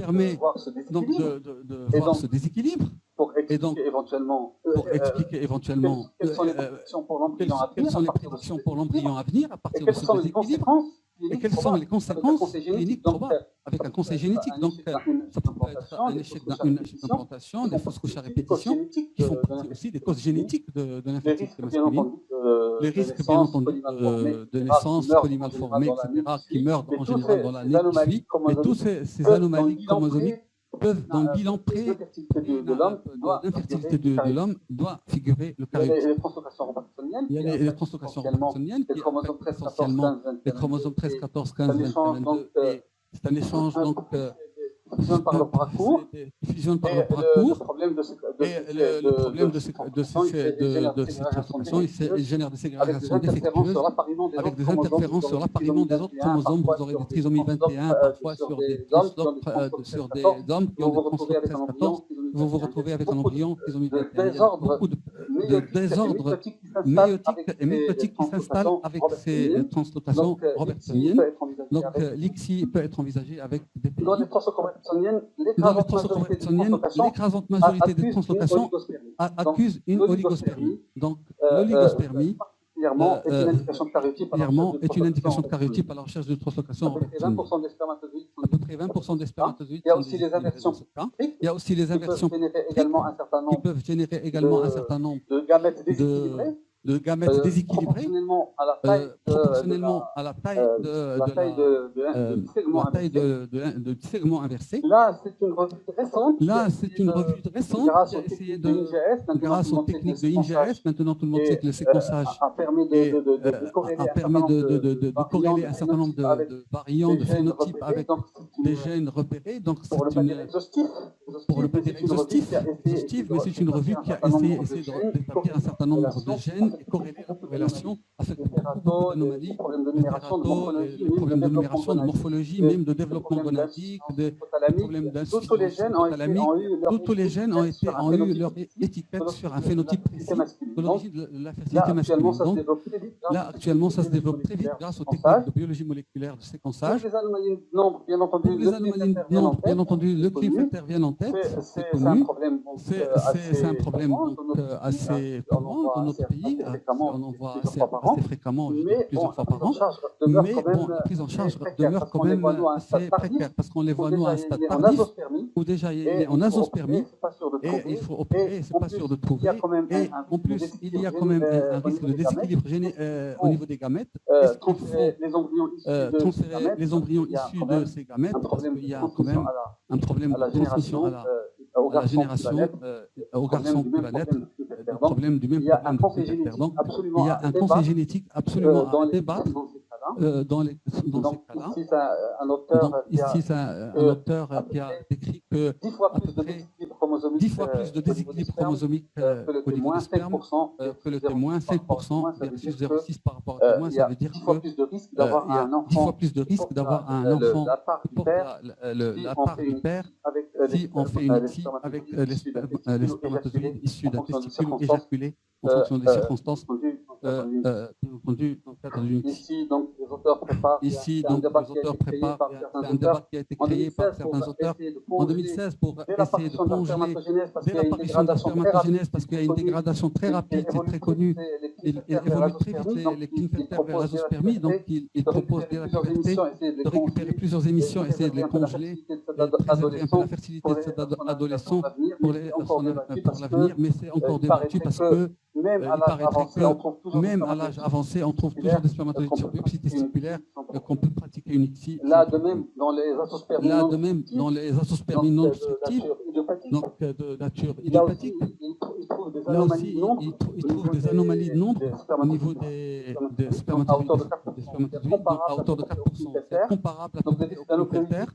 permet voir ce donc déséquilibre de Et voir donc, ce déséquilibre pour et donc expliquer éventuellement pour expliquer éventuellement quelles sont les prédictions pour l'embryon à quelles venir sont à les partir de ce prédictions pour l'embryon déséquilibre à venir à et partir de quelles ce sont les déséquilibre conséquences et quelles sont les conséquences cliniques probables avec un conseil génétique. Donc, ça peut être un échec d'implantation, des fausses couches à répétition, qui font partie aussi des causes génétiques de l'infertilité masculine. Les risques, bien entendu, de naissance, polymalformées, etc., qui meurent en général dans l'année qui suit. Mais tous ces anomalies chromosomiques peuvent, dans le bilan d'infertilité de l'homme, doit figurer le karyotype. Il y a les translocations robertsoniennes qui affectent essentiellement les chromosomes 13, 14, 15, 21, 22. Et c'est un échange donc fusionne par le bras court, fusionne par le bras court. Le problème de le problème de ces translocations, il génère des ségrégations défectueuses avec des interférences sur l'appariement des autres chromosomes. Vous aurez des trisomies 21 parfois sur des hommes qui ont des translocs 13, 14. Vous vous retrouvez avec un embryon trisomie 21. Il y a beaucoup de désordres méiotiques et mitotiques qui s'installent avec ces translocations robertsoniennes. Donc l'ICSI peut être envisagé avec des pays. Dans les translocations robertsoniennes, l'écrasante majorité des translocations accuse une oligospermie. Donc l'oligospermie est une indication de karyotype à la recherche de translocation robertsonienne. À peu près 20% des spermatozoïdes sont déséquilibrés dans ce cas. Il y a aussi les inversions qui peuvent générer également un certain nombre de gamètes déséquilibrées proportionnellement à la taille du segment inversé. Là, c'est une revue récente. Qui a essayé grâce aux techniques de INGS, maintenant tout le monde sait que le séquençage a permis de corréler un certain nombre de variants, de phénotypes avec des gènes repérés. Donc c'est pour le pas dire exhaustif, mais c'est une revue qui a essayé d'établir un certain nombre de gènes et corréler la corrélation avec beaucoup d'anomalies, les problèmes de numération, de morphologie, même de développement gonadique, des problèmes d'insuffisance hypothalamique. Tous les gènes ont eu leur étiquette sur un phénotype précis de l'origine de la fertilité masculine. Donc là, actuellement, ça se développe très vite grâce aux techniques de biologie moléculaire de séquençage. Pour les anomalies de nombre, bien entendu, le Klinefelter vient en tête, c'est connu. C'est un problème assez courant dans notre pays. On en voit assez fréquemment, plusieurs fois par an. Mais bon, la prise en charge demeure quand même assez précaire parce qu'on les voit, nous, à un stade tardif où déjà il est en azospermie et il faut opérer, c'est pas sûr de trouver. Et en plus, il y a quand même un risque de déséquilibre au niveau des gamètes. Est-ce qu'il faut transférer les embryons issus de ces gamètes parce qu'il y a quand même un problème de transmission à la génération, au garçon qui va naître, le problème du même problème de Klinefelter. Donc, il y a un conseil génétique absolument à débattre dans ces cas-là. Ici, c'est un auteur qui a décrit que à peu près 10 fois plus de déséquilibre chromosomique au niveau du sperme que le témoin, 5% versus 0,6 par rapport au témoin. Ça veut dire qu'il y a 10 fois plus de risque d'avoir un enfant qui porte la part du père si on fait une ICSI avec les spermatozoïdes issus d'un testicule éjaculé en fonction des circonstances, bien entendu, dans le cadre d'une ICSI. Ici, donc, les auteurs préparent, c'est un débat qui a été créé par certains auteurs en 2016 pour essayer de congeler dès l'apparition de la spermatogénèse parce qu'il y a une dégradation très rapide, c'est très connu, il évolue très vite les Klinefelter vers l'azospermie, donc il propose dès la puberté de récupérer plusieurs émissions, essayer de les congeler, de préserver un peu la fertilité de cet adolescent pour l'avenir, mais c'est encore débattu parce que il paraîtrait que même à l'âge avancé, on trouve toujours des spermatozoïdes sur biopsie testiculaire qu'on peut pratiquer une ICSI. Là, de même, dans les azospermies non obstructives, donc de nature idiopathique, là aussi, il trouve des anomalies de nombre au niveau des spermatozoïdes à hauteur de 4%. C'est comparable à peu près au Klinefelter.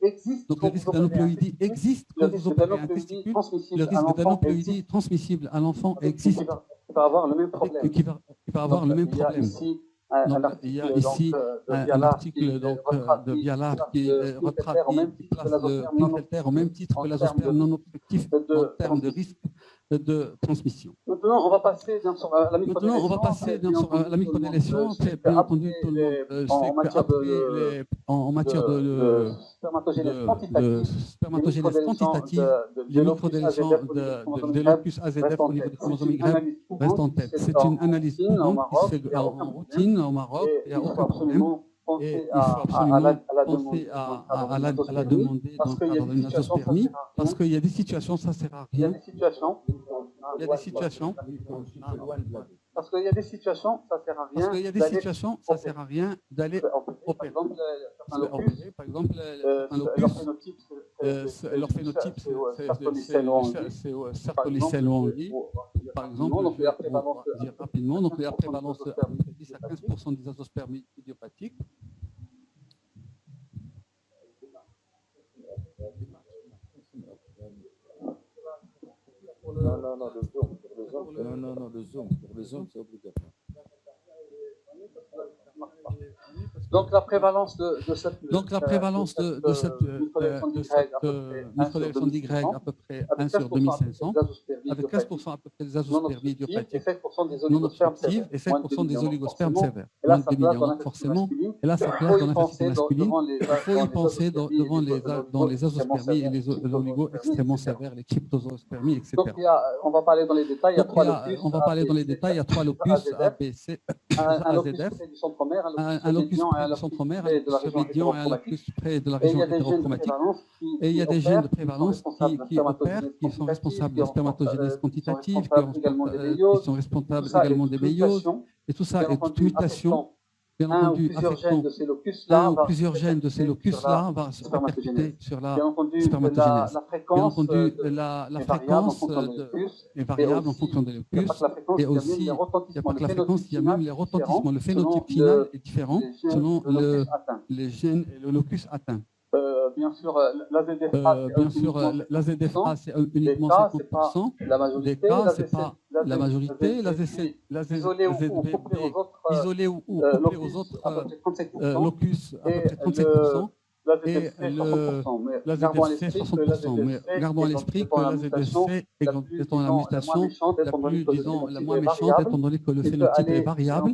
Donc le risque d'aneuploïdie existe quand vous opérez un testicule. Le risque d'aneuploïdie transmissible à l'enfant existe. Qui va avoir le même problème. Donc, il y a ici un article de Viala qui place le Klinefelter au même titre que l'azosperme non obstructif en termes de risque de transmission. Maintenant, on va passer sur la microdélétion. C'est bien entendu tout le monde en matière de spermatogénèse quantitative, les microdélétions de locus AZF au niveau du chromosome Y restent en tête. C'est une analyse courante qui se fait en routine au Maroc, il n'y a aucun problème. Et il faut absolument penser à la demander dans une azospermie, parce qu'il y a des situations, ça ne sert à rien. Il y a des situations. Parce qu'il y a des situations, ça sert à rien. Parce qu'il y a des situations, ça ne sert à rien d'aller opérer. Par exemple, leur phénotype, c'est Sertoli-Cell Only. Par exemple, je vais dire rapidement, donc la prévalence de 10 à 15% des azospermies idiopathiques. Non, le zoom, c'est obligatoire. Donc la prévalence de cette microdélection d'Y à peu près 1 sur 2500, avec 15% à peu près des azospermies idiopathiques non obstructives et 5% des oligospermes sévères. Moins de 2 millions, donc forcément, et là, ça place dans l'infertilité masculine. Il faut y penser dans les azospermies et les oligos extrêmement sévères, les cryptozoospermies, etc. Donc on va parler dans les détails, il y a 3 locus. On va parler dans les détails, il y a 3 locus, A, B, C, AZF, un locus près du centromère, un locus médian et un locus près de la région hétérochromatique. Et il y a des gènes de prévalence qui opèrent, qui sont responsables de la spermatogénèse quantitative, qui sont responsables également des méioses, et tout ça est toute mutation, bien entendu, affectant un ou plusieurs gènes de ces locus-là va se répercuter sur la spermatogénèse. Bien entendu, la fréquence est variable en fonction des locus, et aussi, il n'y a pas que la fréquence, il y a même les retentissements. Le phénotype final est différent selon les gènes et le locus atteint. Bien sûr, l'AZFA, c'est uniquement 50%. Des cas, ce n'est pas la majorité. L'AZBB, isolé ou couplé aux autres locus, à peu près 37%. Et l'AZDC, 60%. Mais gardons à l'esprit que l'AZDC étant la mutation la plus, disons, la moins méchante, étant donné que le phénotype est variable,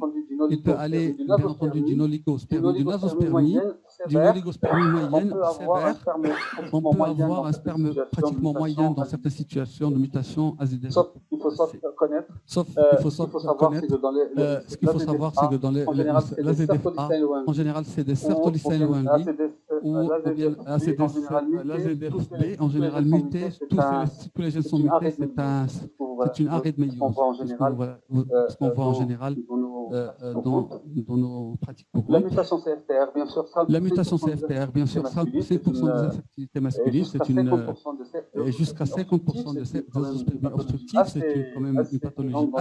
il peut aller, bien entendu, d'une oligospermie, d'une azospermie, d'une oligospermie moyenne sévère. On peut avoir un sperme pratiquement moyen dans certaines situations de mutation AZDC. Sauf qu'il faut connaître. Ce qu'il faut savoir, c'est que dans l'AZFA, en général, c'est des Sertoli-Cell Only, ou bien l'AZFB, en général muté, tous les gènes sont mutés, c'est une arrêt de méiose, ce qu'on voit en général dans nos pratiques courantes. La mutation CFTR, bien sûr, ça, c'est pour des infertilités masculines, et jusqu'à 50% de ces azospermies obstructives, c'est quand même une pathologie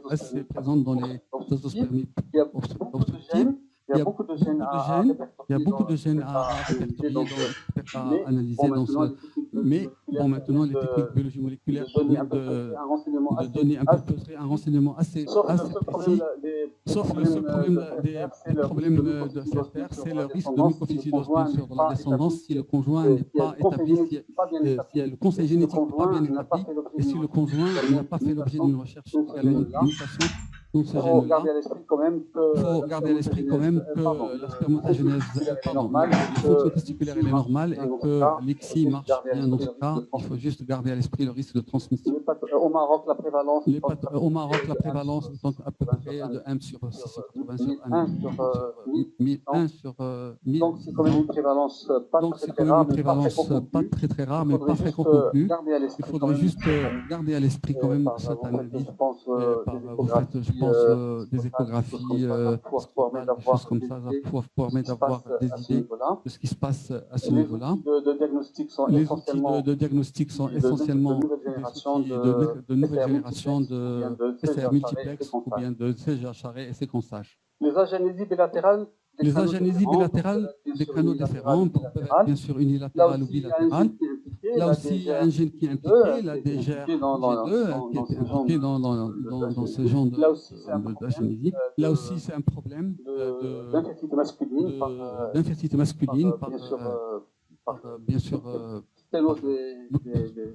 assez présente dans les azospermies obstructives. Il y a beaucoup de gènes à répertorier, à analyser dans ce. Mais bon, maintenant, les techniques de biologie moléculaire permettent de donner un renseignement assez précis. Sauf le seul problème de CFR, c'est le risque de mucophysidose, bien sûr, dans la descendance, si le conjoint n'est pas établi, si le conseil génétique n'est pas bien établi, et si le conjoint n'a pas fait l'objet d'une recherche également de mutation. Il faut garder à l'esprit quand même que la spermatogénèse, la fonction testiculaire est normale et que l'ICSI marche bien dans ce cas. Il faut juste garder à l'esprit le risque de transmission. Au Maroc, la prévalence est à peu près de 1 sur 680 sur 1 sur 1000. Donc c'est quand même une prévalence pas très rare, mais pas fréquente non plus. Il faudrait juste garder à l'esprit quand même cette analyse. Je pense des échographies, des choses comme ça, ça permet d'avoir des idées de ce qui se passe à ce niveau-là. Les outils de diagnostic sont essentiellement de nouvelle génération de PCR multiplex ou bien de CGH-arrêt et séquençage. Les agénésies bilatérales des canaux différents peuvent être bien sûr unilatérales ou bilatérales. Là aussi, il y a un gène qui est impliqué, la DGR2, qui est impliqué dans ce genre d'agénésie. Là aussi, c'est un problème d'infertilité masculine par bien sûr,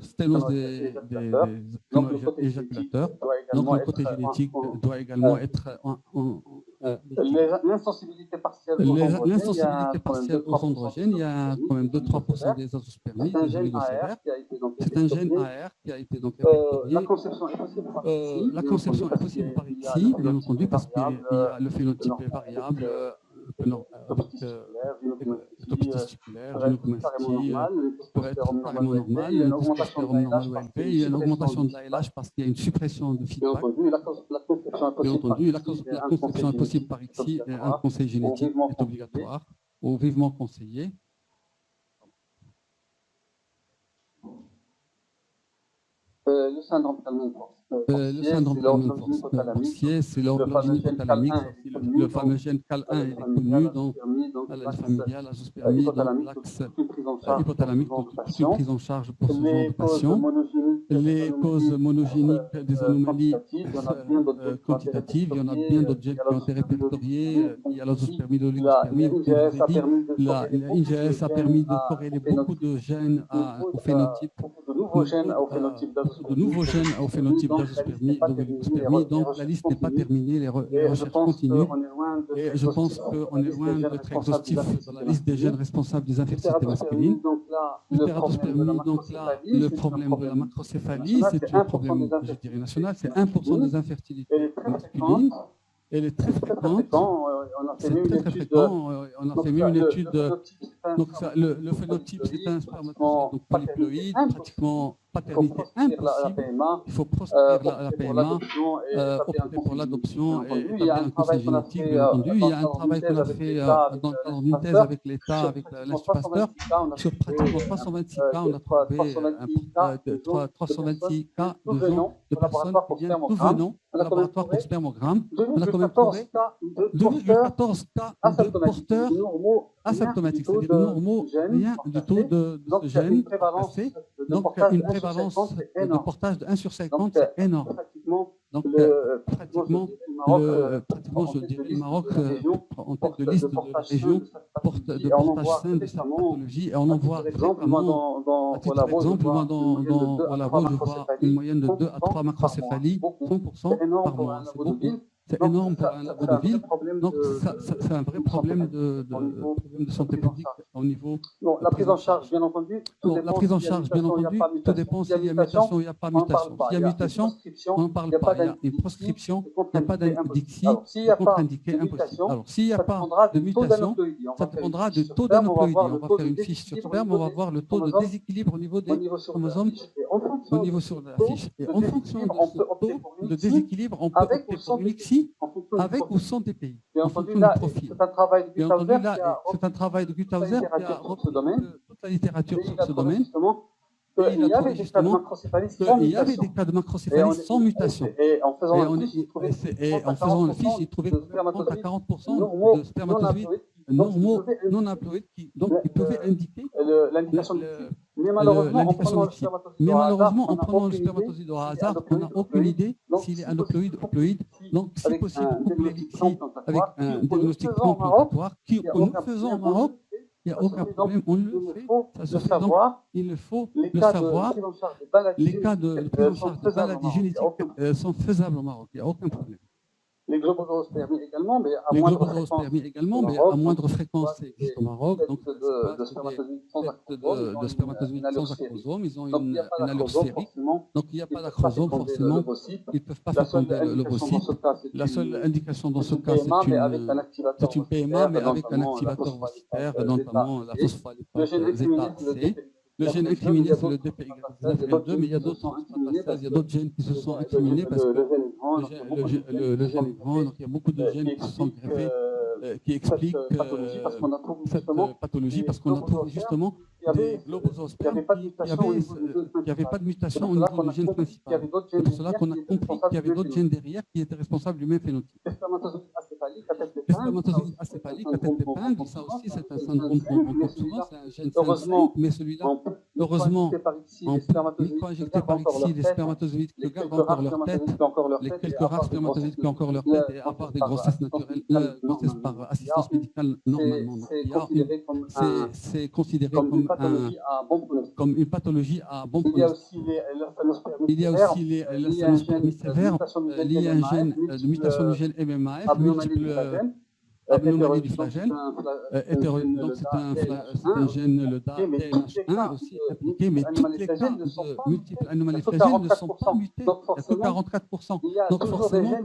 sténose des canaux éjaculateurs. Donc, le côté génétique doit également être l'insensibilité partielle aux androgènes. Il y a quand même 2-3% des azospermies, des oligossévères. C'est un gène AR qui a été donc répertorié. La conception est possible par ici, bien entendu, parce que le phénotype est variable. testiculaire, gynécomastie, pourrait être carrément normale, une testostérone normale ou élevée, il y a une augmentation de l'ALH parce qu'il y a une suppression de feedback. Bien entendu, la conception est possible par ICSI et un conseil génétique est obligatoire ou vivement conseillé. Le syndrome porcier, c'est l'origine hypothalamique. Le fameux gène CAL1 est connu dans la maladie familiale, la zoospermie, dans l'axe hypothalamique, donc toute une prise en charge pour ce genre de patient. Les causes monogéniques des anomalies quantitatives, il y en a bien d'autres gènes qui ont été répertoriés. Il y a la zoospermie, l'oligospermie. L'IGS a permis de corréler beaucoup de gènes au phénotype. De nouveaux gènes au phénotype d'azoospermie, d'oligospermie. Donc la liste n'est pas terminée, les recherches continuent. Et je pense qu'on est loin d'être exhaustif dans la liste des gènes responsables des infertilités masculines. L'hyperatospermie, donc là, le problème de la macrocéphalie, c'est un problème, je dirais, national. C'est 1% des infertilités masculines. Elle est très fréquente. C'est très très fréquent. On a fait même une étude. Donc le phénotype, c'est un spermatozoïde donc polyploïde, pratiquement paternité impossible. Il faut proscrire la PMA, opter pour l'adoption et établir un conseil génétique, bien entendu. Il y a un travail qu'on a fait dans une thèse avec l'État, avec l'Institut Pasteur. Sur pratiquement 326 cas, on a trouvé 326 cas de personnes qui viennent tout venant au laboratoire pour spermogramme. On a quand même trouvé 2,14 cas de porteurs asymptomatiques, c'est-à-dire normaux, rien du tout de ce gène passé. Donc, une prévalence de portage de 1 sur 50, c'est énorme. Donc, pratiquement, je dirais, le Maroc, en tête de liste de la région, de portage sain de cette pathologie, et on en voit fréquemment. À titre d'exemple, moi, dans la Vaud, je vois une moyenne de 2 à 3 macrocéphalies, 100% par mois. C'est beaucoup. C'est énorme pour un labo de ville. Donc, c'est un vrai problème de santé publique au niveau. La prise en charge, bien entendu. La prise en charge, bien entendu, tout dépend s'il y a mutation ou il n'y a pas mutation. S'il y a mutation, on n'en parle pas. Il y a une proscription, il n'y a pas d'ICSI, contre-indiqué, impossible. Alors, s'il n'y a pas de mutation, ça dépendra du taux d'aneuploïdie. On va faire une fiche sur sperme, on va voir le taux de déséquilibre au niveau des chromosomes au niveau sur la fiche. Et en fonction de ce taux de déséquilibre, on peut opter pour une ICSI avec ou sans DPI, en fonction du profil. C'est un travail de Guthauser qui a repris toute la littérature sur ce domaine. Il a trouvé justement qu'il y avait des cas de macrocéphalie sans mutation. Et en faisant la fiche, il trouvait 30 à 40% de spermatozoïdes normaux, non haploïdes, donc ils pouvaient indiquer l'indication d'ICSI. Mais malheureusement, en prenant le spermatozoïde au hasard, on n'a aucune idée s'il est aneuploïde ou haploïde. Donc, si possible, coupler l'ICSI avec un diagnostic complémentaire que nous faisons au Maroc. Il n'y a aucun problème, on le fait, ça se fait. Donc, il faut le savoir. Les cas de prise en charge de maladies génétiques sont faisables au Maroc, il n'y a aucun problème. Les globospermies également, mais à moindre fréquence, ça existe au Maroc. Donc, de spermatozoïdes sans acrosome, ils ont une allure sphérique. Donc, il n'y a pas d'acrosome, forcément. Ils ne peuvent pas féconder l'ovocyte. La seule indication dans ce cas, c'est une PMA, mais avec un activateur ovocytaire, notamment la phospholipiase zeta C. Le gène incriminé, c'est le DPY2, mais il y a d'autres gènes qui se sont incriminés parce que le gène est grand, donc il y a beaucoup de gènes qui se sont greffés, qui expliquent cette pathologie, parce qu'on a trouvé justement des globosospermes qui n'avaient pas de mutation au niveau du gène principal. C'est pour cela qu'on a compris qu'il y avait d'autres gènes derrière qui étaient responsables du même phénotype. Les spermatozoïdes acéphaliques à tête d'épingle, ça aussi c'est un syndrome qu'on rencontre souvent, c'est un gène 5, mais celui-là, heureusement, en micro-injecté par ICSI, les spermatozoïdes qui gardent encore leur tête, les quelques rares spermatozoïdes qui ont encore leur tête, et à part des grossesses naturelles, grossesses par assistance médicale normalement. C'est considéré comme une pathologie à bon pronostic. Il y a aussi l'anémie sévère liée à un gène de mutation du gène MMAF, multiple Abnormalité du flagelle. Donc c'est un gène, le DATMH1 aussi impliqué, mais tous les cas de multiples anomalies flagelles ne sont pas mutés. Il n'y a que 44%. Donc forcément,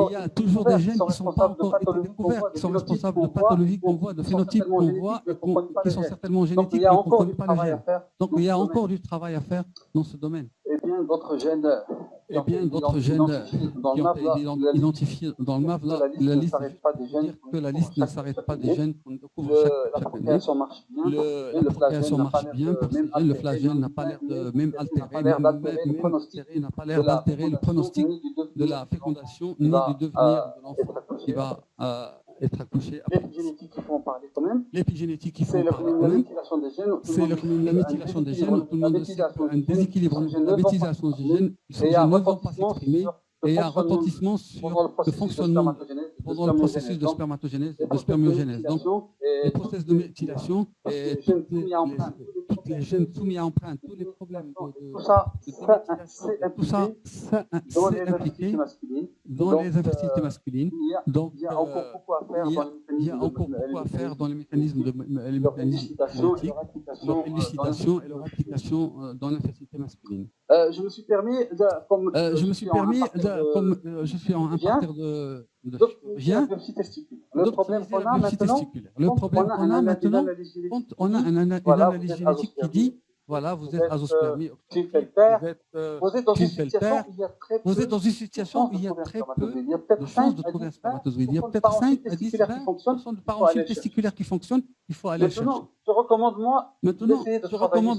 il y a toujours des gènes qui ne sont pas encore été découverts, qui sont responsables de pathologies qu'on voit, de phénotypes qu'on voit, qui sont certainement génétiques, mais qu'on ne connaît pas le gène. Donc il y a encore du travail à faire dans ce domaine. Et bien d'autres gènes qui ont été identifiés dans le MAV. La liste ne s'arrête pas des gènes qu'on découvre chaque année. La procréation marche bien pour ces gènes. Le flagelle n'a pas l'air de même altérer, n'a pas l'air d'altérer le pronostic de la fécondation ni du devenir de l'enfant qui va être accouché. L'épigénétique, il faut en parler quand même. L'épigénétique, il faut en parler quand même. C'est la méthylation des gènes. Tout le monde sait qu'un déséquilibre, la méthylation des gènes, ces gènes ne vont pas s'exprimer et il y a un retentissement sur le fonctionnement pendant le processus de spermatogénèse, de spermiogénèse. Donc, le processus de méthylation et tous les gènes soumis à empreinte, tous les problèmes de méthylation, c'est impliqué dans les infertilités masculines. Donc, il y a encore beaucoup à faire dans les mécanismes génétiques, leur élucidation et leur application dans l'infertilité masculine. Je me suis permis, comme je suis un parterre de chirurgien, le problème qu'on a maintenant, on a une analyse génétique qui dit, voilà, vous êtes azospermie, vous êtes dans une situation où il y a très peu de chances de trouver un spermatozoïde. Il y a peut-être 5 à 10, 20% de parenchyme testiculaire qui fonctionnent, il faut aller chercher. Maintenant, je recommande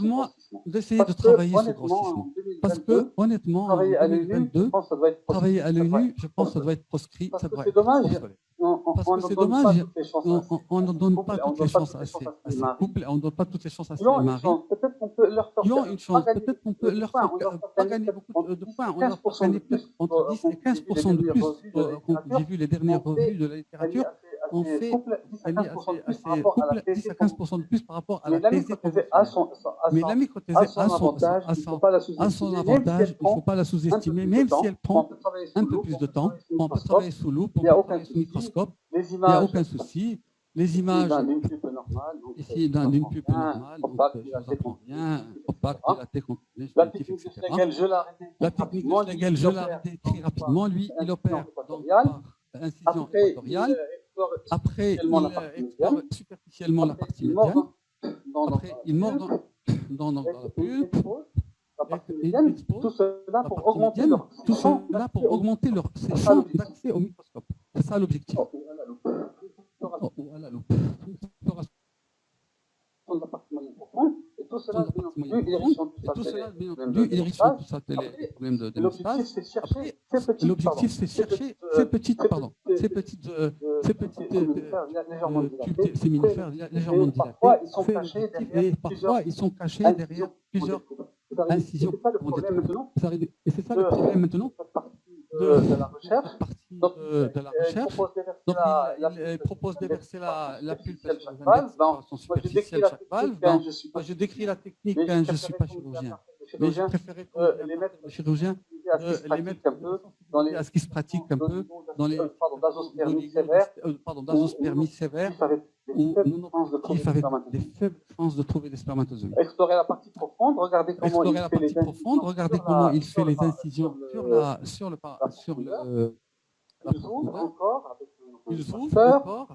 moi d'essayer de travailler ce grossissement. Parce que, honnêtement, en 2022, travailler à l'œil nu, je pense que ça doit être proscrit, ça doit être obsolète. Parce que c'est dommage, on ne donne pas toutes les chances à ces couples, on ne donne pas toutes les chances à ces maris. Peut-être qu'on peut leur faire ils ont une chance, peut-être qu'on peut leur faire pas gagner beaucoup de points, on leur fait gagner plus, entre 10 et 15% de plus. Quand j'ai vu les dernières revues de la littérature, on fait gagner à ces couples 10 à 15% de plus par rapport à la thésée. Mais la microthésée a son avantage, il ne faut pas la sous-estimer, même si elle prend un peu plus de temps. On peut travailler sous loupe, on peut travailler sous microscope, il n'y a aucun souci. Les images ici d'une pulpe normale, donc je vous apprends rien, opaque, dilatée, contrôlée, scientifique, etc. La technique de Schlegel, je l'ai arrêté très rapidement. Lui, il opère donc par incision équatoriale. Après, il explore superficiellement la partie médiane. Après, il mord dans la pulpe. Et il expose la partie médiane. Tout cela pour augmenter leur champ d'accès au microscope. C'est ça l'objectif. Voilà, loupe. La partie moyenne profonde, et tout cela, bien entendu, il est riche en tout ça, les problèmes de l'hémostase. Après, l'objectif, c'est chercher ces petites séminifères légèrement dilatées. Et parfois, ils sont cachés derrière plusieurs incisions. Et c'est ça le problème maintenant de la recherche. Donc, il propose d'éverser la pulpe sur son superficielle chaque valve. Je décris la technique, je ne suis pas chirurgien. Mais j'ai préféré les chirurgiens les mettre à ce qui se pratique un peu dans les d'azospermie sévère ou non-opératif avec des faibles chances de trouver des spermatozoïdes. Explorer la partie profonde, regardez comment il fait les incisions sur le encore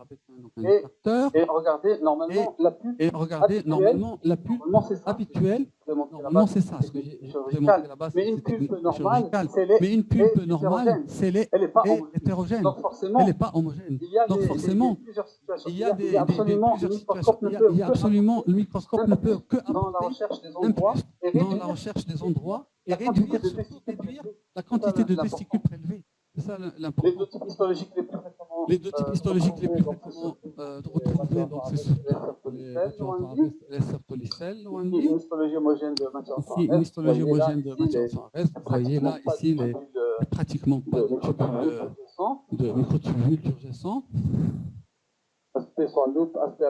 avec un capteur et regardez normalement la pulpe habituelle. Normalement, c'est ça ce que j'ai montré là-bas. Mais une pulpe normale, c'est hétérogène. Elle n'est pas homogène. Donc forcément, il y a absolument le microscope ne peut que apporter un plus dans la recherche des endroits et réduire la quantité de testicules prélevés. C'est ça l'important. Les deux types histologiques les plus fréquemment retrouvés, donc c'est surtout les sertolicelles. Ici, une histologie homogène de matière Suarez. Vous voyez là, ici, pratiquement pas de microtubules turgescents. Aspect sans loupe, aspect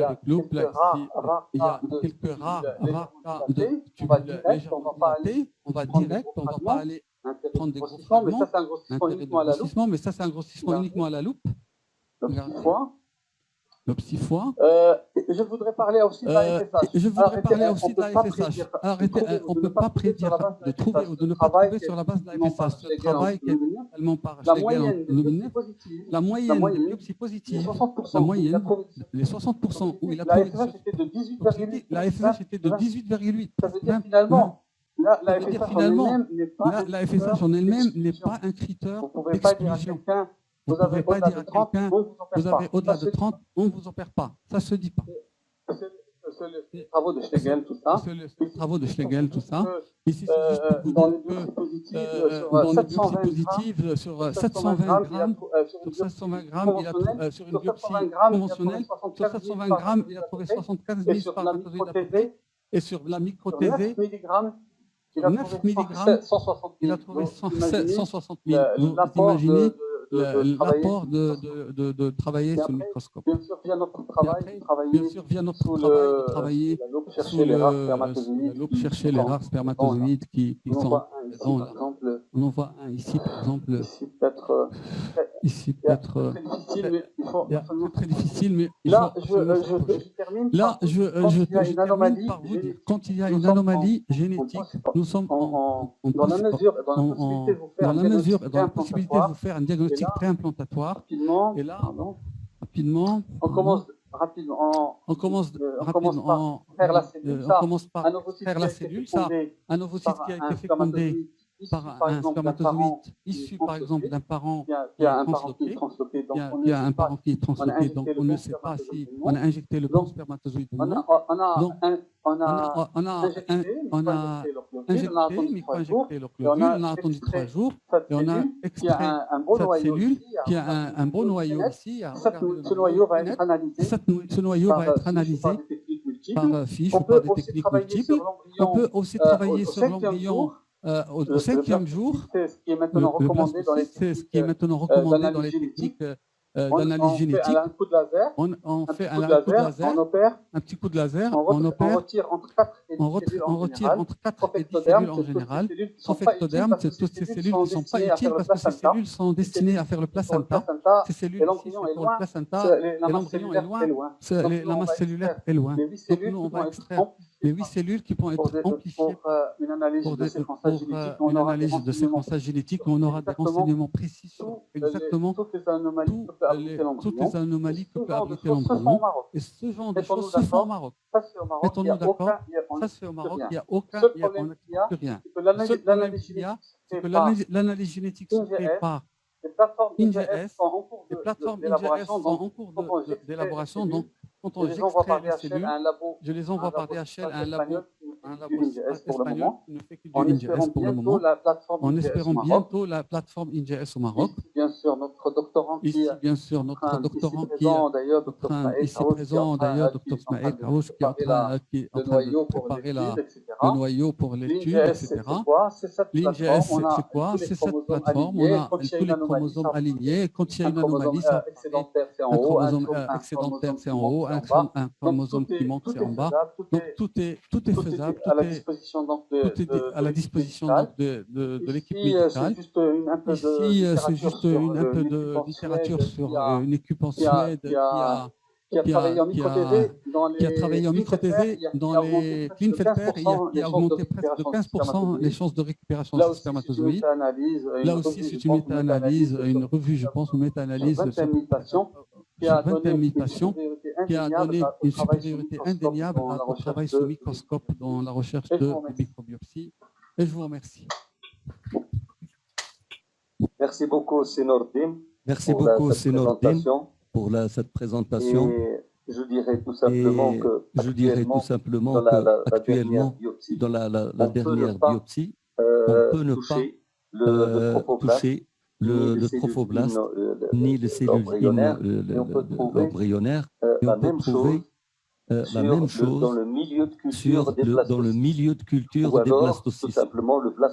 avec loupe. Là, il y a quelques rares cas de tubules légèrement dilatés. On va direct, on ne va pas aller prendre des gros fragments, mais ça c'est un grossissement uniquement à la loupe. Regardez. foie. Le petit foie. Je voudrais parler aussi de la FSH. Je voudrais parler aussi de la FSH. Arrêtez, on ne peut pas prédire de trouver ou de ne pas trouver sur la base de la FSH. Ce travail qui est tellement par Schlegel en 2009, la moyenne des biopsies positives, la moyenne, les 60% où il a trouvé la FSH était de 18,8. la FSH était de 18,8. Ça veut dire finalement, la FSH en elle-même n'est pas un critère d'exclusion. Vous ne pouvez pas dire à quelqu'un, vous avez au-delà de 30, on ne vous opère pas. Ça ne se dit pas. C'est les travaux de Schlegel, tout ça. C'est les travaux de Schlegel, tout ça. Ici, c'est juste dans les biopsies positives, sur 720 grammes, il a trouvé, sur une biopsie conventionnelle, sur 720 grammes, il a trouvé 75 000 spermatozoïdes à peu près. Et sur la micro-TV, sur 9 mg, il a trouvé 160 000. Vous imaginez l'apport de travailler sous le microscope. Bien sûr, via notre travail, de travailler sous la loupe, chercher les rares spermatozoïdes qui sont présents. On en voit un ici, par exemple. Ici, peut-être. C'est très difficile, mais là, je termine. Là, je termine par vous dire, quand il y a une anomalie génétique, nous sommes dans la mesure et dans la possibilité de vous faire un diagnostic préimplantatoire. Et là, rapidement, on commence rapidement. On commence par faire la cellule. Ça, un ovocyte qui a été fécondé par un spermatozoïde issu, par exemple, d'un parent qui a un parent qui est transloqué. Donc on ne sait pas si on a injecté le bon spermatozoïde ou non. On a injecté, mais il faut injecter le globule. On a attendu 3 jours et on a extrait cette cellule qui a un beau noyau ici. Ce noyau va être analysé. Ce noyau va être analysé par fiche ou par des techniques multiples. On peut aussi travailler sur l'embryon au 5e jour. C'est ce qui est maintenant recommandé dans les techniques d'analyse génétique. On fait un coup de laser, un petit coup de laser, on opère, on retire entre 4 et 10 cellules en général. Trophectoderme, c'est toutes ces cellules qui ne sont pas utiles parce que ces cellules sont destinées à faire le placenta. Ces cellules ici, c'est pour le placenta et l'embryon est loin, la masse cellulaire est loin. Donc nous, on va extraire les 8 cellules qui vont être amplifiées pour une analyse de séquençage génétique. On aura des renseignements précis sur exactement toutes les anomalies que peut abriter l'embryon. Et ce genre de choses se font au Maroc. Mettons-nous d'accord, ça se fait au Maroc, il n'y a aucun, on n'a plus rien. Le seul problème qu'il y a, c'est que l'analyse génétique se fait par INGS. Les plateformes INGS sont en cours d'élaboration. Donc, quand on extrait les cellules, je les envoie par DHL à un labo espagnol qui ne fait que du INGS pour le moment, en espérant bientôt la plateforme INGS au Maroc. Ici, bien sûr, notre doctorant qui est ici présent, d'ailleurs, Dr Smaël Karouche, qui est en train de préparer le noyau pour l'étude, etc. L'INGS, c'est quoi? C'est cette plateforme. On a tous les chromosomes alignés. Quand il y a une anomalie, ça un chromosome excédentaire, c'est en haut, un chromosome qui manque, c'est en bas. Donc tout est faisable, tout est à la disposition de l'équipe médicale. Ici, c'est juste un peu de littérature sur une équipe en Suède qui a travaillé en micro-TV dans les Klinefelter et qui a augmenté presque de 15% les chances de récupération de spermatozoïdes. Là aussi, c'est une méta-analyse, une revue, je pense, une méta-analyse sur 21 000 patients qui a donné une supériorité indéniable au travail sous microscope dans la recherche de microbiopsie. Et je vous remercie. Merci beaucoup, Senordine. Merci beaucoup, Senordine, pour cette présentation. Et je dirais tout simplement qu'actuellement, dans la dernière biopsie, on peut ne pas toucher le trophoblast ni les cellules embryonnaires. Et on peut trouver la même chose dans le milieu de culture des blastocystes,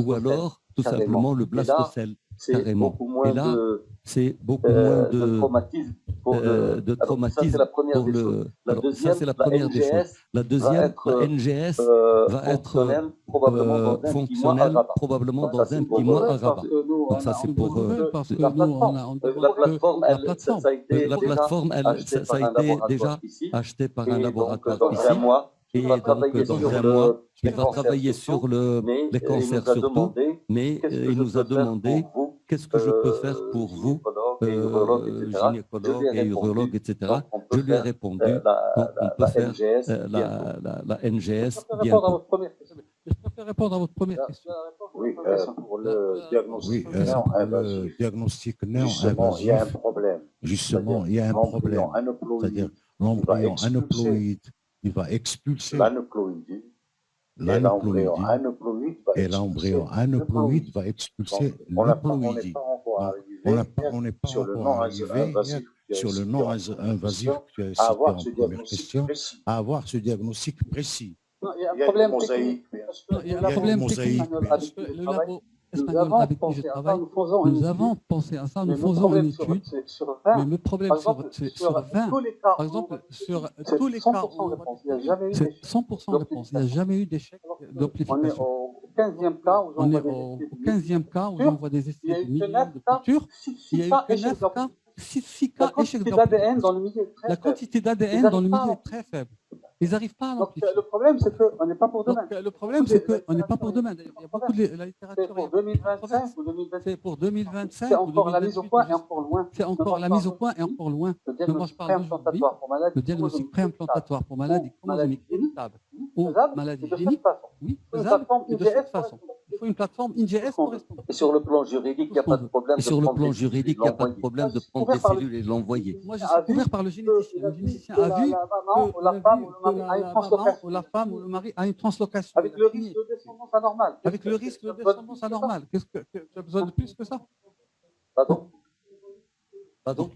ou alors tout simplement le blastocèle. c'est carrément. beaucoup moins Et là, de, c'est beaucoup moins de traumatisme pour de Alors, ça, c'est traumatisme la première pour des choses. le. La Alors, ça, deuxième, c'est la la première des choses. NGS La va deuxième, être la NGS va être fonctionnelle probablement dans un petit mois à fonctionnelle Rabat. probablement Ça, dans c'est un pour petit mois à parce Rabat. que nous, Donc, ça, c'est on pour. veut, parce que la nous, plateforme. on La demande plateforme, la ça plateforme. a été La déjà plateforme, acheté ça par a un été laboratoire déjà ici. acheté par un Et donc, laboratoire dans ici. un mois, il Et va donc, travailler dans sur un mois, il les va cancers travailler surtout, sur mais les il cancers nous a surtout, demandé mais qu'est-ce que il je nous a peux faire demandé pour vous, qu'est-ce que je peux faire pour vous, gynécologue et urologue, etc. Je lui gynécologue ai et urologue, répondu, etc. donc on peut Je lui ai faire répondu, donc on peut la faire NGS bientôt. la NGS Je préfère répondre à bientôt. votre première question. Je préfère répondre à votre première question. Oui, pour le diagnostic Oui, pour le invasif, diagnostic non justement, il y a un invasif, problème. justement, il y a un problème. C'est-à-dire, l'embryon aneuploïde, il va expulser L'aneuploïdie, et l'embryon l'aneuploïdie, aneuploïde va et expulser l'embryon aneuploïde va expulser Donc, on n'est l'euploïdie. pas encore Donc, arrivé on n'est pas sur le encore non arrivé invasif sur le non invasif que tu as à cité avoir en ce première diagnostic question, précis. à avoir ce diagnostic précis. Non, il y a Il y un a une problème mosaïque, technique. bien sûr. Non, il y a Il y a un une problème mosaïque, technique bien avec sûr. le Le labo labo espagnol espagnol avec qui je travaille. Nous avons pensé à ça, nous faisons une étude. sur Mais 20, le problème par exemple, sur 20, tous les cas, par exemple, sur c'est tous les 100% cas, réponse. Il n'y a jamais eu c'est d'échec. 100% réponse. Il n'y a jamais eu d'échec On est d'amplification. au 15e cas où On est j'envoie au des 15e cas où Sur- on voit des Il y a essais de eu que millions 9 de cas, cultures. Il n'y a eu que 9 échecs cas, 6 La cas échecs quantité d'ADN dans d'amplification. le milieu est très La faible. quantité Ils d'ADN dans le arrivent pas à milieu est très faible. Ils n'arrivent pas à Donc l'amplifier. le problème, c'est qu'on n'est pas pour demain. Donc, le problème, c'est qu'on n'est pas pour demain. D'ailleurs, il y a beaucoup de la C'est littérature. pour 2025 ou 2026. C'est pour 2025 C'est ou encore la mise au 2028. point et encore loin. C'est encore la mise au point et encore loin. Le moi, je diagnostic parle d'aujourd'hui, préimplantatoire pour maladie le diagnostic préimplantatoire pour maladie chromosomique irritable ou faisable, maladie c'est de cette génique, façon. oui, Une faisable, plateforme et de IGS cette façon. Il faut une plateforme IGS correspondante. Et sur le plan juridique, il n'y a pas de problème Et de sur le prendre plan des cellules juridique, et il n'y a pas de l'envoyer. problème de Moi, je suis prendre des couvert par le- cellules et de l'envoyer. Moi, je A suis vu couvert par le généticien. Le généticien a vu la maman ou la femme ou le mari a une maman translocation. ou la femme ou le mari a une translocation. Avec le risque de descendance anormale. Avec le risque de descendance anormale. Qu'est-ce que tu as besoin de plus que ça? Pardon Pardon?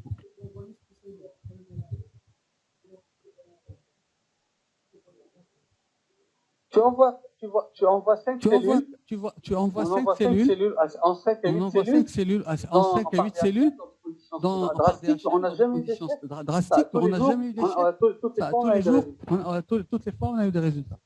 Tu envoies 5 cellules. Tu envoies On 5 envoie 5 cellules. cellules en 5 à On 8 envoie cellules. 5 cellules en 5 à 8 cellules dans drastique, on n'a jamais eu conditions d'échec. drastiques, on n'a jamais eu d'échec. Toutes les Ça, fois, tous on a les eu des jours, résultats. toutes les fois, on a eu des résultats.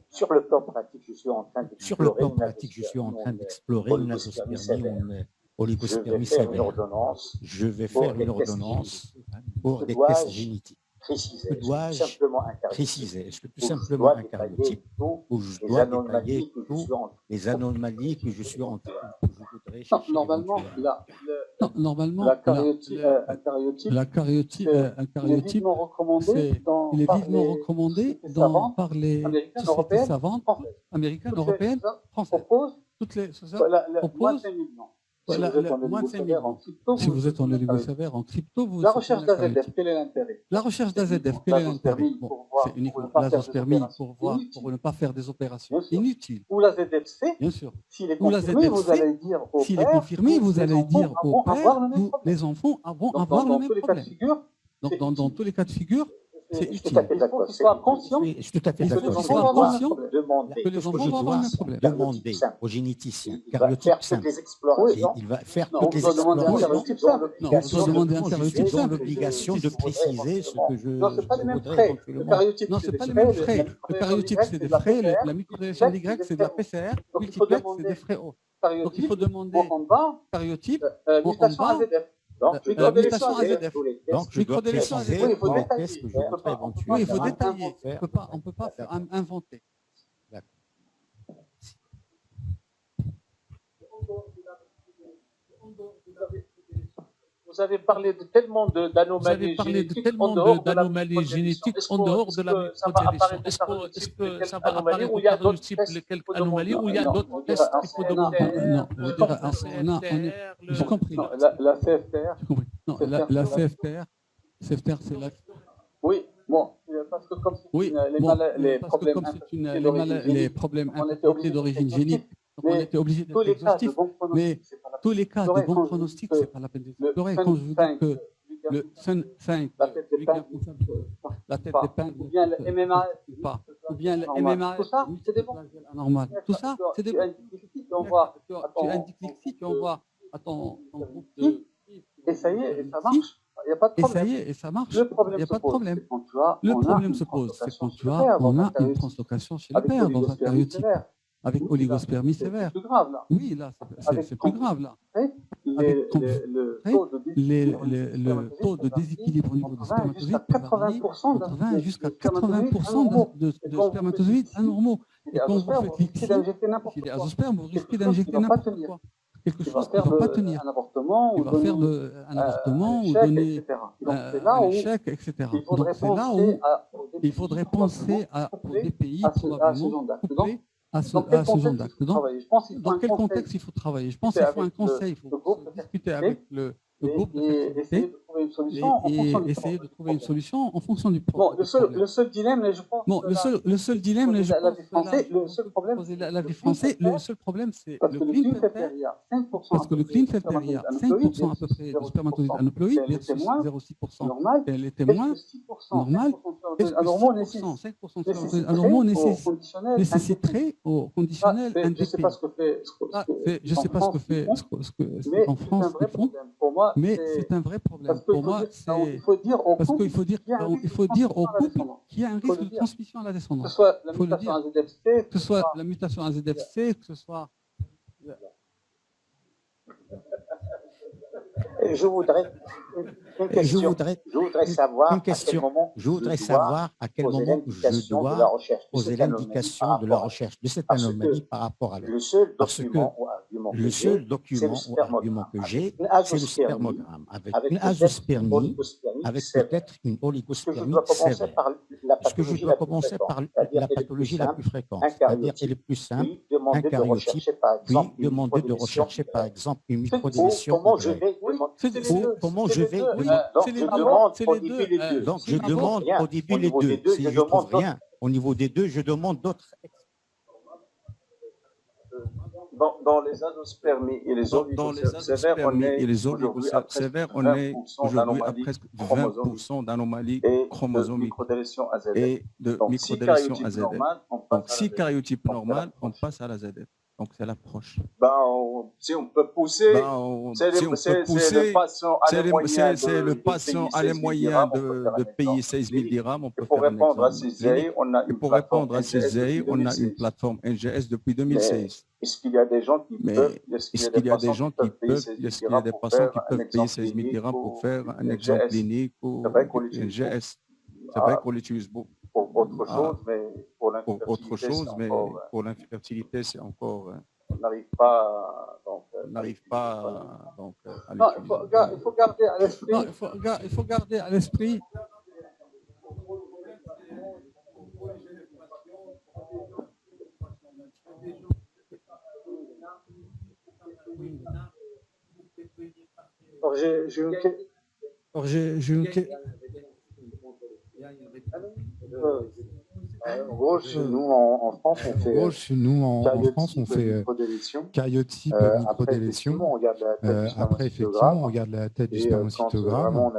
Sur le plan pratique, je suis en train Sur le d'explorer plan une pratique, je suis en train d'explorer une oligospermie azospermie, Je oligospermie vais faire une sévère. ordonnance Je vais pour faire des une tests ordonnance génétiques. pour Que des dois-je tests génétiques. préciser. Que Est-ce que dois-je simplement un caractère préciser? Est-ce que tout où je simplement dois un détailler karyotype tous où je les dois anomalies détailler que je tous suis en les anomalies que je suis en train que je voudrais Non, chercher normalement, éventuellement? Non, normalement, la cariotype, un cariotype, un il est cariotype, vivement recommandé il est par vivement les recommandé sociétés savantes par les américaines, sociétés européennes, savantes, françaises. américaines, Toutes les- européennes, ça françaises. propose Toutes les ça, moins propose de 5 000 ans. voilà, Si vous êtes en moins de 5 000 oligo-sévère, en ans. crypto, Si vous êtes en avez- oligo-sévère, en crypto, vous La êtes recherche un d'AZF, cariotype. quel est l'intérêt? La recherche d'AZF, uniquement quel est l'intérêt? l'azospermie Bon, pour voir- c'est pour ne uniquement pas faire des l'azospermie opérations pour inutiles. ne pas faire des opérations Bien sûr. inutiles, Ou la ZFC, bien sûr. s'il est Ou la confirmé, vous ZFC, allez dire au S'il est père, confirmé, vous les allez enfants dire vont au père, avoir le même problème. les enfants vont Donc, avoir le dans même tous les cas de problème. figure, Donc, c'est dans utile. tous les cas de figure, c'est Il utile. Tout à fait faut d'accord. qu'ils soient conscients Oui, je suis tout à fait Il faut que les d'accord. qu'ils enfants soient vont avoir un conscients problème. demander que les Qu'est-ce que enfants je vont avoir le dois même problème. demander simple. au généticien, Il va cariotype faire toutes simple? les explorations. Il va faire Non, toutes on les doit demander un explorations. cariotype simple. Non, on doit demander un Je cariotype suis dans simple. l'obligation de préciser ce que je Non, c'est pas les mêmes voudrais frais. Le éventuellement. cariotype, Non, c'est c'est des pas les mêmes frais. frais. La Le microdélation cariotype, directe, c'est des de la frais. PCR. La microdélation Y, Multiplex, c'est de la des PCR. Donc, il faut Multiplex, c'est demander des frais hauts. Donc, il cariotype faut demander pour en bas, cariotype mutation en bas, AZF. Donc, mutation AZF. Donc, je dois Microdélation préciser Oui, il faut tous les détailler. tests que je On peut voudrais pas- éventuellement Oui, il faut Faire un détailler. faire. On ne peut pas faire inventer. Vous avez parlé de tellement Vous avez d'anomalies parlé de génétiques tellement en dehors de la d'anomalies microdélétion. génétiques Est-ce en que- dehors de la est-ce que ça va microdélétion. apparaître Est-ce que quelques ça va anomalies apparaître ou au il y a d'autres cariotype tests quelques qu'il faut anomalies demander? ou il y a Non, d'autres on tests dirait qu'il faut un demander? CNR, Non, on dirait j'ai compris. La CFTR. J'ai compris. Non, la CFTR, c'est la. Oui, bon, parce que comme c'est Oui, les, bon, les parce que problèmes comme c'est une, d'origine les génique, problèmes on était obligé d'origine d'être génique, donc on mais était obligé tous d'être les cas de exhaustif. bon pronostic, Mais c'est pas la tous les cas de Florey, bons quand je pronostics, dis ce que n'est pas la peine de le explorer. Sun Quand je vous dis 5, que le Sun 5, la tête celui qui est d'épingle, responsable la tête pas, d'épingle, ou bien le MMA, pas, ou bien le normal. MMA, Tout ça, c'est des bons. anormal. Tout ça, c'est des Tu bons. indiques ici, tu envoies Tu à ton- indiques ici, tu envoies à ton groupe de. et ça y est, et ça marche. Il n'y a pas de Et ça problème. y est, et ça marche. Le Il problème n'y a se pas de pose, problème. c'est quand tu as, Le on a problème une se pose, c'est quand translocation tu as, sévère on dans a un une cariotype, translocation chez le avec père dans un oligospermie cariotype, sévère. avec Donc, oligospermie c'est sévère. plus grave là. Oui, là, Avec c'est plus grave là. le taux de déséquilibre Le taux de déséquilibre au niveau des spermatozoïdes peut varier entre 20 jusqu'à 80% de spermatozoïdes anormaux. Et quand vous faites l'ICSI, s'il est azosperme, vous risquez d'injecter n'importe quoi. Quelque chose qui ne va pas tenir. un avortement, Il va faire un avortement ou donner un échec, etc. Donc c'est là où il faudrait penser pour des pays probablement couplés à ce genre d'acte. Dans quel contexte il faut travailler? Je pense qu'il faut un conseil, il faut discuter avec le groupe de fertilité et essayer de trouver une solution en fonction du Bon, problème. le seul dilemme, je pense. Bon, le seul dilemme, je pense, le seul problème, l'avis français, le seul problème, c'est parce le que le Klinefelter. il y a 5%. Parce que le Klinefelter, il y a 5% à peu près de spermatozoïdes aneuploïdes versus 0,6%. Normal. Et les témoins, normal. Est-ce que 5% de spermatozoïdes anormaux nécessiterait au conditionnel un Je ne sais pas ce que fait. Je ne sais pas ce que fait en France, ils font, mais c'est un vrai problème. Pour moi, il faut dire au parce couple qu'il faut dire au couple qu'il y a un risque de transmission à la que ce descendance. soit la mutation à ZFC, Que ce soit la mutation à ZFC, que ce soit... Je voudrais savoir à quel moment je dois poser l'indication de la recherche de cette anomalie par rapport à l'autre. Le seul document ou argument que j'ai, c'est le spermogramme, avec une azospermie, avec peut-être une oligospermie sévère. Est-ce que je dois commencer par la pathologie la plus fréquente, c'est-à-dire elle est plus simple, un cariotype, puis demander de rechercher par exemple une microdélétion ou comment je vais donc je demande au début les deux. Si je trouve rien au niveau des deux, je demande d'autres. Dans les azospermies et les oligospermies sévères, on est aujourd'hui à presque 20% d'anomalies chromosomiques et de microdélétion AZF. Donc, si cariotype normal, on passe à la ZF. Donc, c'est l'approche. Si on peut pousser, c'est le patient a les moyens de payer 16 000 dirhams. On peut faire un examen clinique. Et pour répondre à ces AI, on a une plateforme NGS depuis 2016. Est-ce qu'il y a des gens qui peuvent, est-ce qu'il y a des gens qui peuvent, est-ce qu'il y a des patients qui peuvent payer 16 000 dirhams pour faire un examen clinique ou NGS? C'est vrai qu'on l'utilise beaucoup. Pour autre chose, mais pour l'infertilité, c'est encore. On n'arrive pas à l'utiliser. Il faut garder à l'esprit. Il faut garder à l'esprit. J'ai une question. En gros, chez nous, en France, on fait cariotype, microdélétion. Après, effectivement, on regarde la tête du spermocytogramme.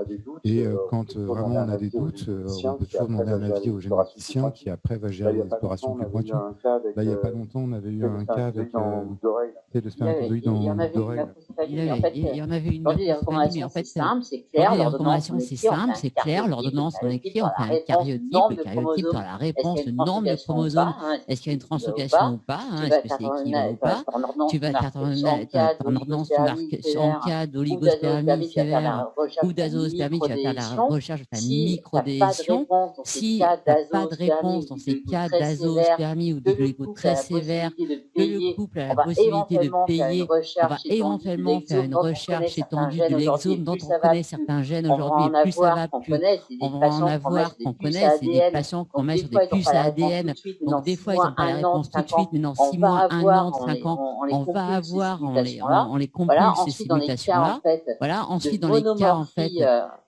Et quand vraiment on a des doutes, on peut toujours demander un avis au généticien qui après va gérer les explorations plus pointues. Là, il n'y a pas longtemps, on avait eu un cas avec de spermatozoïdes en d'oreille. Il y en avait une mais en fait, c'est simple, c'est clair. L'ordonnance, c'est simple, c'est clair. L'ordonnance, on écrit, on fait un cariotype. Le cariotype, dans la réponse, le nombre de chromosomes, est-ce qu'il y a une translocation ou pas, est-ce que c'est équilibré ou pas. Tu vas faire ton ordonnance en cas d'oligospermie sévère ou d'azospermie, tu vas faire la recherche de ta microdélétion. Si tu n'as pas de réponse dans ces cas d'azospermie ou d'oligo très sévère, que le couple a la possibilité de payer, on va éventuellement faire une recherche étendue de l'exome dont on connaît certains gènes aujourd'hui. Et plus ça va, plus on va en avoir qu'on connaît. C'est des patients qu'on met sur des puces à ADN. Donc des fois, ils n'ont pas la réponse tout de suite, mais dans 6 mois, 1 an, 5 ans, on va avoir, on les compulse ces mutations-là. Voilà. Ensuite, dans les cas en fait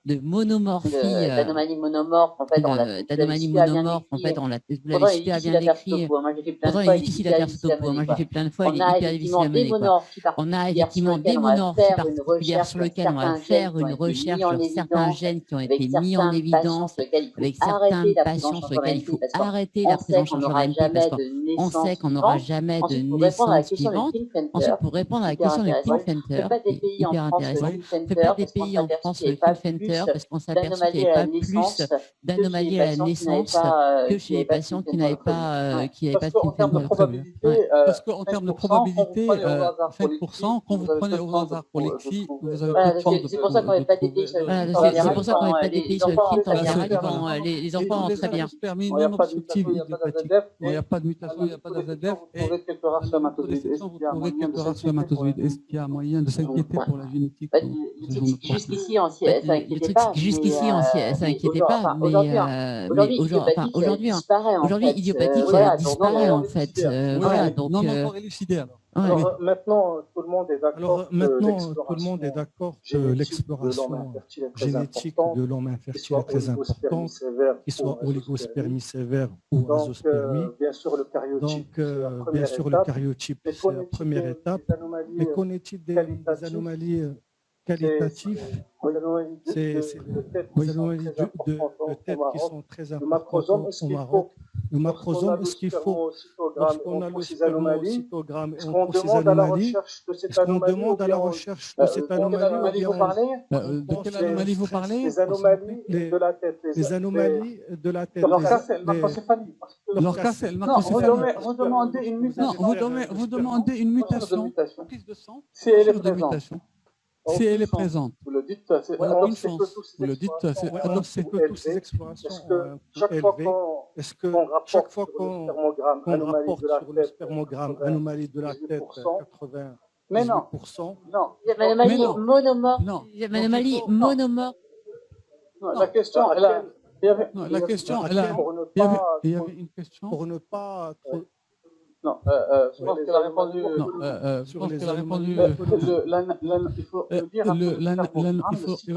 de monomorphie, d'anomalie monomorphe, en fait, vous l'avez super bien décrit. Pourtant, il est difficile à faire ce topo. Moi, moi j'ai fait plein de fois, il est hyper difficile à mener. On a effectivement des monomorphes particulières sur lesquels on va faire une recherche sur certains gènes qui ont été mis en évidence, avec certains patients sur lesquels il faut arrêter la prise en charge en AMP parce qu'on sait qu'on n'aura jamais de naissance suivante. Ensuite, pour répondre à la question du Klinefelter, qui est hyper intéressant, on ne fait pas des pays en France sur le Klinefelter parce qu'on s'est aperçu qu'il n'y avait pas plus d'anomalies à la naissance que chez les patients qui n'avaient pas de Klinefelter. Parce qu'en termes de probabilité, 5%, quand vous prenez au hasard pour les filles, vous avez peu de chance de c'est pour ça qu'on n'avait pas des pays sur le C'est pour ça qu'on n'avait pas des pays sur le Klinefelter. En général, les enfants vont très bien. Il n'y a pas de mutation, il n'y a pas d'AZF. Et vous trouvez quelques rares spermatozoïdes. Est-ce qu'il y a moyen de s'inquiéter pour la génétique? Jusqu'ici, on ne s'inquiétait pas, mais aujourd'hui, idiopathie, ça disparaît en fait. Voilà, donc. Non, encore élucidé alors. Alors, maintenant, tout le monde est d'accord que l'exploration génétique de l'homme infertile est très importante, qu'il soit oligospermie sévère ou azospermie. Bien sûr, le cariotype, c'est la première étape. Mais qu'en est-il des anomalies qualitatives? C'est des anomalies de tête qui sont très importantes au Maroc. Le macrosome, est-ce qu'il faut, lorsqu'on a le spermocytogramme et on trouve ces anomalies, est-ce qu'on demande à la recherche de cette anomalie? De quelle anomalie vous parlez? Les anomalies de la tête. Les anomalies de la tête. Vous demandez une mutation. Non, vous demandez une mutation, prise de sang, si elle est présente. Si elle est présente. Vous le dites, alors c'est que toutes ces explorations chaque fois qu'on rapporte sur le spermogramme anomalie de la tête 80%. Mais non. Il y a une anomalie monomorphe. Il y a une anomalie monomorphe. La question, il y avait une question. Pour ne pas trop. Non, je pense qu'elle a répondu. Il faut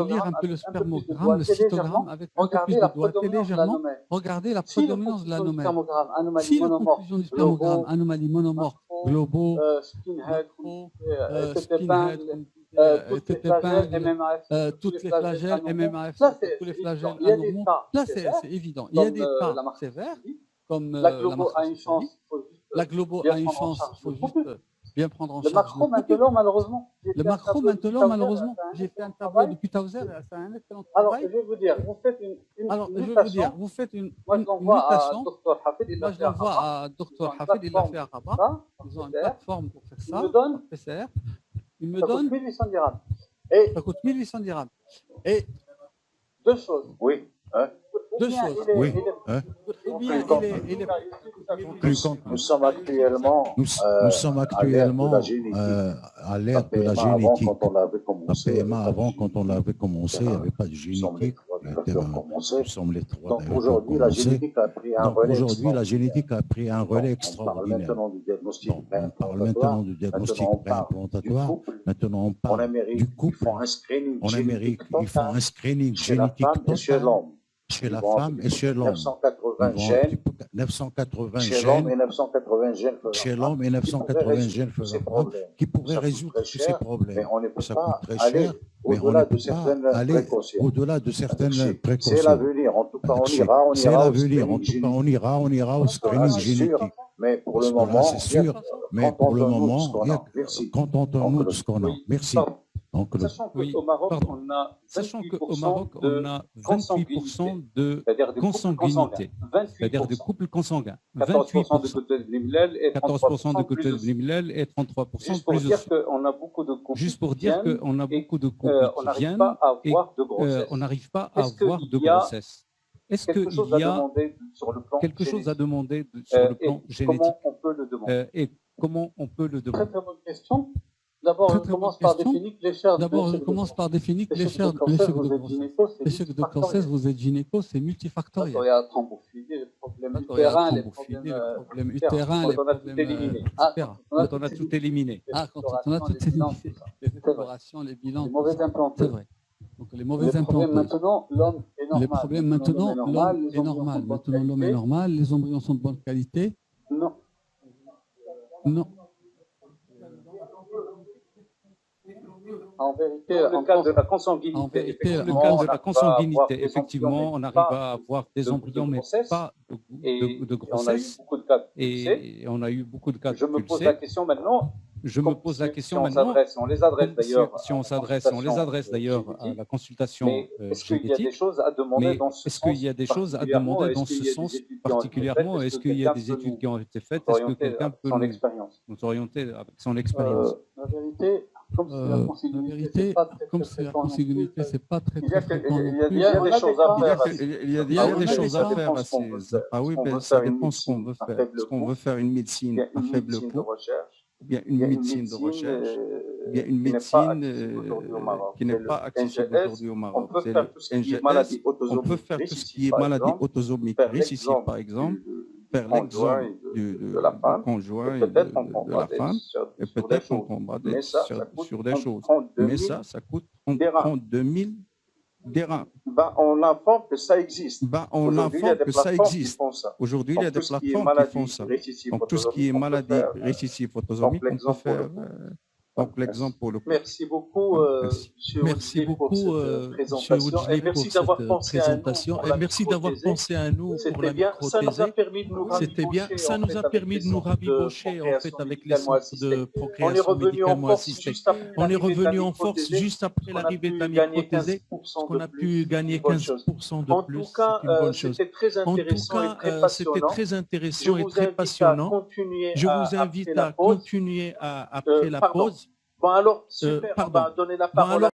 lire un peu le spermogramme, le cytogramme, avec un peu plus de doigté légèrement. Regardez la prédominance de l'anomale. Si la conclusion du spermogramme, anomalie monomorphe, globaux, skinhead, toutes les flagelles, MMAF, tous les flagelles anormaux. Là, c'est évident. Il y a des cas sévères, comme la macroscopie. La globo a une chance, il faut juste bien prendre en charge. Le macro maintenant, malheureusement, j'ai fait un tableau depuis Tauser, c'est un excellent travail. Alors, je vais vous dire, vous faites une mutation. Moi, je l'envoie à Dr Hafid, il l'a fait à Rabat. Ils ont une plateforme pour faire ça, PCR. Il me donne 1800 dirhams. Ça coûte 1800 dirhams. Et deux choses. Oui. Deux choses. Oui. Nous sommes actuellement à l'ère de la génétique. La PMA avant, quand on l'avait commencé, il n'y avait pas de génétique. Nous sommes les trois. Donc aujourd'hui, la génétique a pris un relais extraordinaire. On parle maintenant du diagnostic préimplantatoire. Maintenant, on parle du couple. En Amérique, ils font un screening génétique total. Chez la femme et chez l'homme. 980 gènes. Chez l'homme et 980 gènes qui pourraient résoudre tous ces problèmes. Ça coûte très cher, mais on ne peut pas aller au-delà de certaines précautions. C'est l'avenir. En tout cas, on ira au screening génétique. Mais pour le moment, c'est sûr. Mais pour le moment, contentons-nous de ce qu'on a. Merci. Sachant qu'au Maroc, on a 28% de consanguinité, c'est-à-dire de couple consanguin. 28% de côté de Limlel et 14% de côté de Limlel et 33% plus aussi. Juste pour dire qu'on a beaucoup de couples qui viennent et on n'arrive pas à avoir de grossesse. Est-ce qu'il y a quelque chose à demander sur le plan génétique et comment on peut le demander? Très très bonne question. D'abord, je commence par définir que l'échec de grossesse, vous êtes gynéco, c'est multifactoriel. Il y a la thrombophilie, les problèmes utérins, les problèmes quand on a tout éliminé. Quand on a tout éliminé. Les explorations, les bilans, les mauvais implants. C'est vrai. Donc les mauvais implants. Maintenant, l'homme est normal. Les problèmes maintenant, l'homme est normal. Maintenant, l'homme est normal. Les embryons sont de bonne qualité. Non. Non. En vérité, dans le cas de la consanguinité, effectivement, on arrive à avoir des embryons, mais pas de grossesse. Et on a eu beaucoup de cas de Je me pose la question maintenant. Je me pose la question maintenant, on les adresse d'ailleurs. si on les adresse d'ailleurs à la consultation Est-ce qu'il y a des génétique, choses à demander mais dans ce est-ce qu'il y a des choses à demander dans ce sens particulièrement? Est-ce qu'il y a des études qui ont été faites? Est-ce que quelqu'un peut nous orienter avec son expérience? La vérité, comme c'est la consanguinité, c'est pas très il y a des choses à faire. Il y a des choses à faire. Ah oui, mais ça dépend ce qu'on veut faire. Est-ce qu'on veut faire une médecine à faible coût, ou bien une médecine de recherche, ou bien une médecine qui n'est pas accessible aujourd'hui au Maroc? On peut faire tout ce qui est maladie On peut faire tout ce qui est maladie autosomique récessive, par exemple, faire l'exemple du conjoint et de la femme, et peut-être on tombera sur des choses. Mais ça coûte, on prend 2000 dirhams. On informe que ça existe. Aujourd'hui, il y a des plateformes qui font ça. Donc, tout ce qui est maladie récessive autosomique, on peut faire. Donc, l'exemple pour le coup. Merci beaucoup, Merci beaucoup, Monsieur Woodley, pour cette présentation. Et merci d'avoir pensé à nous pour la microthésée. C'était bien. Ça nous a permis de nous rabibocher en fait avec les centres de procréation médicalement assistée. On est revenu en force juste après l'arrivée de la microthésée, parce qu'on a pu gagner 15% de plus. C'est une bonne chose. En tout cas, c'était très intéressant et très passionnant. Je vous invite à continuer après la pause. Bon alors, super, on va donner la parole.